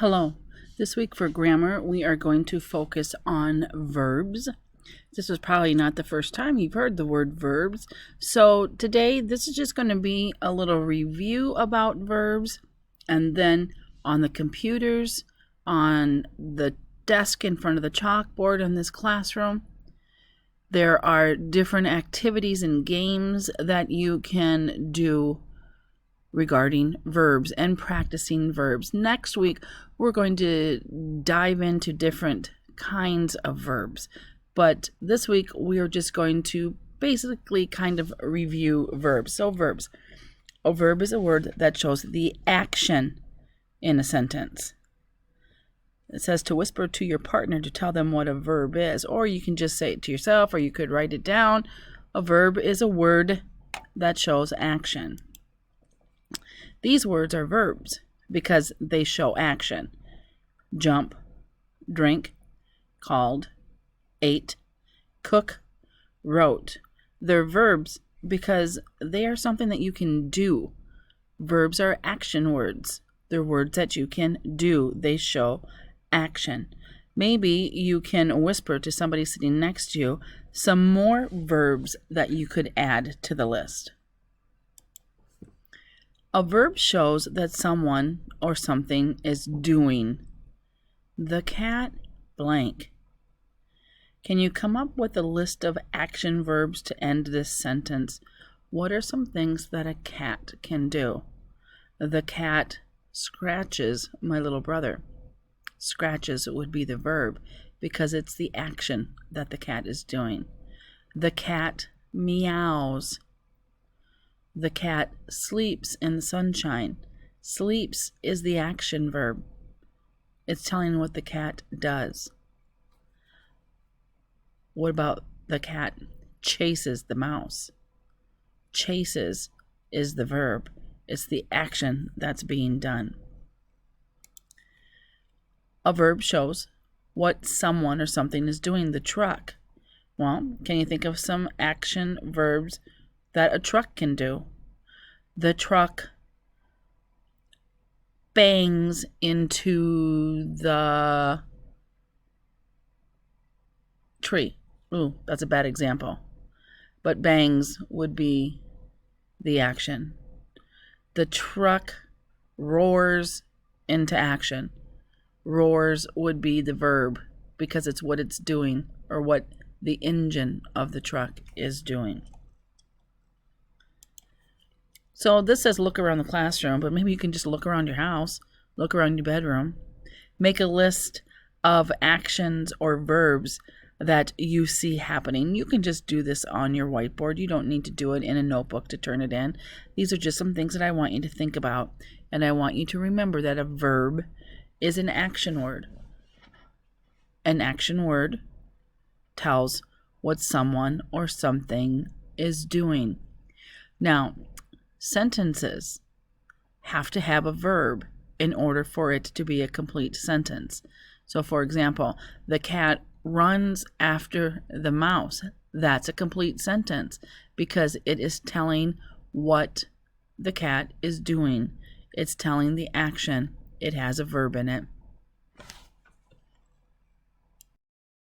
Hello. This week for grammar, we are going to focus on verbs. This was probably not the first time you've heard the word verbs. So today, this is just going to be a little review about verbs. And then on the computers, on the desk in front of the chalkboard in this classroom, there are different activities and games that you can do regarding verbs and practicing verbs. Next week, we're going to dive into different kinds of verbs. But this week, we are just going to basically kind of review verbs. So verbs. A verb is a word that shows the action in a sentence. It says to whisper to your partner to tell them what a verb is, or you can just say it to yourself, or you could write it down. A verb is a word that shows action. These words are verbs because they show action. Jump, drink, called, ate, cook, wrote. They're verbs because they are something that you can do. Verbs are action words. They're words that you can do. They show action. Maybe you can whisper to somebody sitting next to you some more verbs that you could add to the list. A verb shows that someone or something is doing. The cat blank. Can you come up with a list of action verbs to end this sentence? What are some things that a cat can do? The cat scratches my little brother. Scratches would be the verb because it's the action that the cat is doing. The cat meows. The cat sleeps in the sunshine. Sleeps is the action verb. It's telling what the cat does. What about the cat chases the mouse? Chases is the verb. It's the action that's being done. A verb shows what someone or something is doing. The truck. Well, can you think of some action verbs that a truck can do? The truck bangs into the tree. Ooh, that's a bad example. But bangs would be the action. The truck roars into action. Roars would be the verb because it's what it's doing or what the engine of the truck is doing. So this says look around the classroom, but maybe you can just look around your house, look around your bedroom, make a list of actions or verbs that you see happening. You can just do this on your whiteboard. You don't need to do it in a notebook to turn it in. These are just some things that I want you to think about, and I want you to remember that a verb is an action word. An action word tells what someone or something is doing. Now, sentences have to have a verb in order for it to be a complete sentence. So, for example, the cat runs after the mouse. That's a complete sentence because it is telling what the cat is doing. It's telling the action. It has a verb in it.